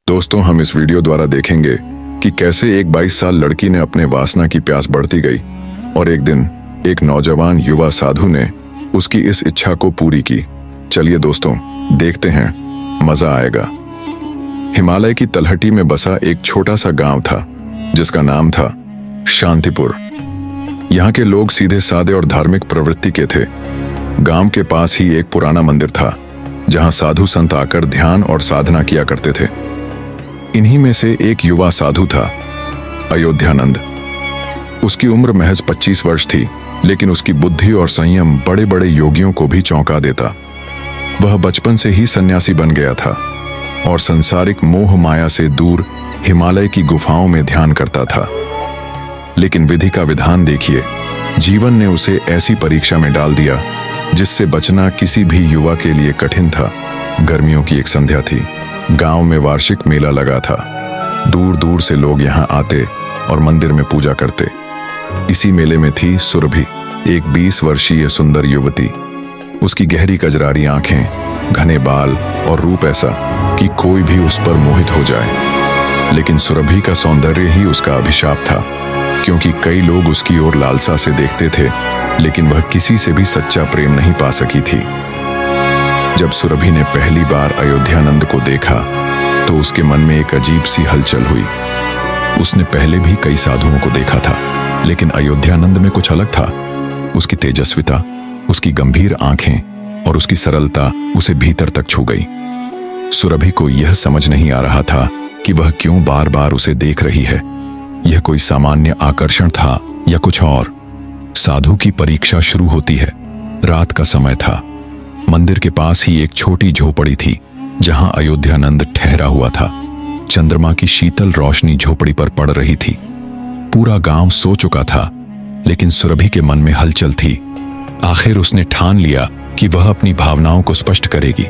दोस्तों, हम इस वीडियो द्वारा देखेंगे कि कैसे एक 22 साल लड़की ने अपने वासना की प्यास बढ़ती गई और एक दिन एक नौजवान युवा साधु ने उसकी इस इच्छा को पूरी की। चलिए दोस्तों, देखते हैं, मजा आएगा। हिमालय की तलहटी में बसा एक छोटा सा गांव था जिसका नाम था शांतिपुर। यहाँ के लोग सीधे सादे और धार्मिक प्रवृत्ति के थे। गांव के पास ही एक पुराना मंदिर था जहां साधु संत आकर ध्यान और साधना किया करते थे। इन्हीं में से एक युवा साधु था, अयोध्यानंद। उसकी उम्र महज 25 वर्ष थी, लेकिन उसकी बुद्धि और संयम बड़े बड़े योगियों को भी चौंका देता। वह बचपन से ही सन्यासी बन गया था और संसारिक मोह माया से दूर हिमालय की गुफाओं में ध्यान करता था। लेकिन विधि का विधान देखिए, जीवन ने उसे ऐसी परीक्षा में डाल दिया जिससे बचना किसी भी युवा के लिए कठिन था। गर्मियों की एक संध्या थी। गांव में वार्षिक मेला लगा था। दूर दूर से लोग यहां आते और मंदिर में पूजा करते। इसी मेले में थी सुरभि, एक 20 वर्षीय सुंदर युवती। उसकी गहरी कजरारी आंखें, घने बाल और रूप ऐसा कि कोई भी उस पर मोहित हो जाए। लेकिन सुरभि का सौंदर्य ही उसका अभिशाप था, क्योंकि कई लोग उसकी ओर लालसा से देखते थे, लेकिन वह किसी से भी सच्चा प्रेम नहीं पा सकी थी। जब सुरभि ने पहली बार अयोध्यानंद को देखा तो उसके मन में एक अजीब सी हलचल हुई। उसने पहले भी कई साधुओं को देखा था, लेकिन अयोध्यानंद में कुछ अलग था। उसकी तेजस्विता, उसकी गंभीर आंखें और उसकी सरलता उसे भीतर तक छू गई। सुरभि को यह समझ नहीं आ रहा था कि वह क्यों बार बार उसे देख रही है। यह कोई सामान्य आकर्षण था या कुछ और। साधु की परीक्षा शुरू होती है। रात का समय था। मंदिर के पास ही एक छोटी झोपड़ी थी जहां अयोध्यानंद ठहरा हुआ था। चंद्रमा की शीतल रोशनी झोपड़ी पर पड़ रही थी। पूरा गांव सो चुका था, लेकिन सुरभि के मन में हलचल थी। आखिर उसने ठान लिया कि वह अपनी भावनाओं को स्पष्ट करेगी।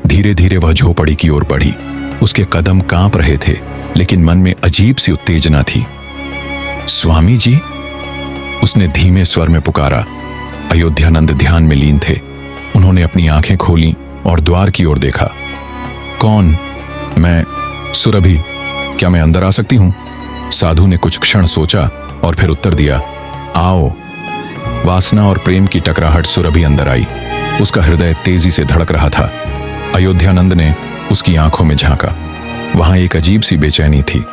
धीरे धीरे वह झोपड़ी की ओर बढ़ी। उसके कदम कांप रहे थे, लेकिन मन में अजीब सी उत्तेजना थी। स्वामी जी, उसने धीमे स्वर में पुकारा। अयोध्यानंद ध्यान में लीन थे। उन्होंने अपनी आंखें खोलीं और द्वार की ओर देखा। कौन? मैं सुरभि। क्या मैं अंदर आ सकती हूं? साधु ने कुछ क्षण सोचा और फिर उत्तर दिया, आओ। वासना और प्रेम की टकराहट सुरभि अंदर आई। उसका हृदय तेजी से धड़क रहा था। अयोध्यानंद ने उसकी आंखों में झांका। वहां एक अजीब सी बेचैनी थी,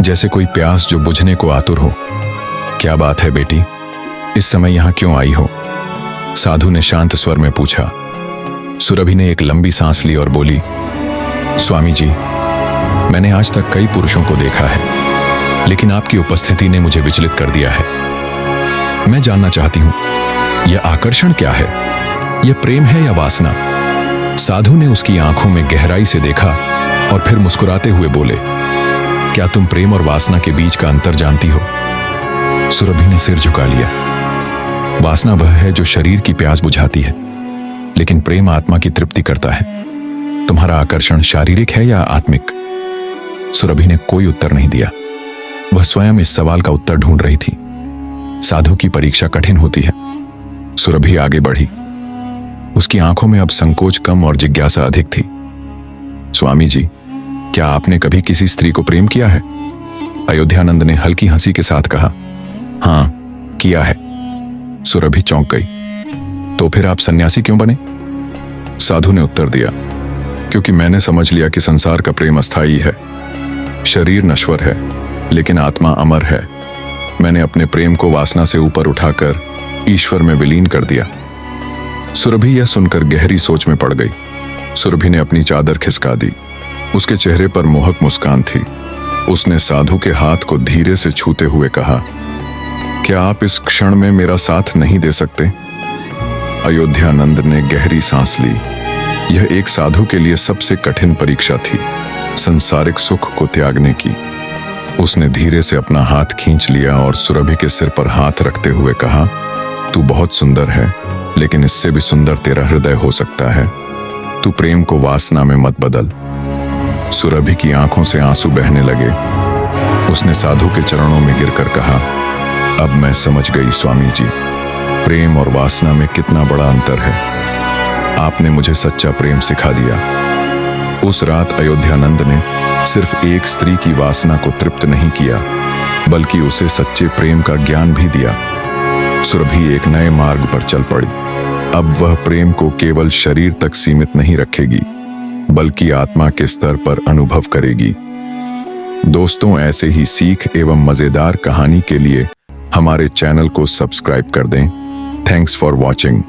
जैसे कोई प्यास जो बुझने को आतुर हो। क्या बात है बेटी, इस समय यहां क्यों आई हो? साधु ने शांत स्वर में पूछा। सुरभि ने एक लंबी सांस ली और बोली, स्वामी जी, मैंने आज तक कई पुरुषों को देखा है, लेकिन आपकी उपस्थिति ने मुझे विचलित कर दिया है। मैं जानना चाहती हूं, यह आकर्षण क्या है? यह प्रेम है या वासना? साधु ने उसकी आंखों में गहराई से देखा और फिर मुस्कुराते हुए बोले, क्या तुम प्रेम और वासना के बीच का अंतर जानती हो? सुरभि ने सिर झुका लिया। वासना वह है जो शरीर की प्यास बुझाती है, लेकिन प्रेम आत्मा की तृप्ति करता है। तुम्हारा आकर्षण शारीरिक है या आत्मिक? सुरभि ने कोई उत्तर नहीं दिया। वह स्वयं इस सवाल का उत्तर ढूंढ रही थी। साधु की परीक्षा कठिन होती है। सुरभि आगे बढ़ी। उसकी आंखों में अब संकोच कम और जिज्ञासा अधिक थी। स्वामी जी, क्या आपने कभी किसी स्त्री को प्रेम किया है? अयोध्यानंद ने हल्की हंसी के साथ कहा, हां, किया है। सुरभि चौंक गई। तो फिर आप सन्यासी क्यों बने? साधु ने उत्तर दिया, क्योंकि मैंने समझ लिया कि संसार का प्रेम अस्थायी है। शरीर नश्वर है, लेकिन आत्मा अमर है। मैंने अपने प्रेम को वासना से ऊपर उठाकर ईश्वर में विलीन कर दिया। सुरभि यह सुनकर गहरी सोच में पड़ गई। सुरभि ने अपनी चादर खिसका दी। उसके चेहरे पर मोहक मुस्कान थी। उसने साधु के हाथ को धीरे से छूते हुए कहा, क्या आप इस क्षण में मेरा साथ नहीं दे सकते? अयोध्यानंद ने गहरी सांस ली। यह एक साधु के लिए सबसे कठिन परीक्षा थी, संसारिक सुख को त्यागने की। उसने धीरे से अपना हाथ खींच लिया और सुरभि के सिर पर हाथ रखते हुए कहा, तू बहुत सुंदर है, लेकिन इससे भी सुंदर तेरा हृदय हो सकता है। तू प्रेम को वासना में मत बदल। सुरभि की आंखों से आंसू बहने लगे। उसने साधु के चरणों में गिरकर कहा, अब मैं समझ गई स्वामी जी, प्रेम और वासना में कितना बड़ा अंतर है। आपने मुझे सच्चा प्रेम सिखा दिया। उस रात अयोध्यानंद ने सिर्फ एक स्त्री की वासना को तृप्त नहीं किया, बल्कि उसे सच्चे प्रेम का ज्ञान भी दिया। सुरभि एक नए मार्ग पर चल पड़ी। अब वह प्रेम को केवल शरीर तक सीमित नहीं रखेगी, बल्कि आत्मा के स्तर पर अनुभव करेगी। दोस्तों, ऐसे ही सीख एवं मजेदार कहानी के लिए हमारे चैनल को सब्सक्राइब कर दें। Thanks for watching.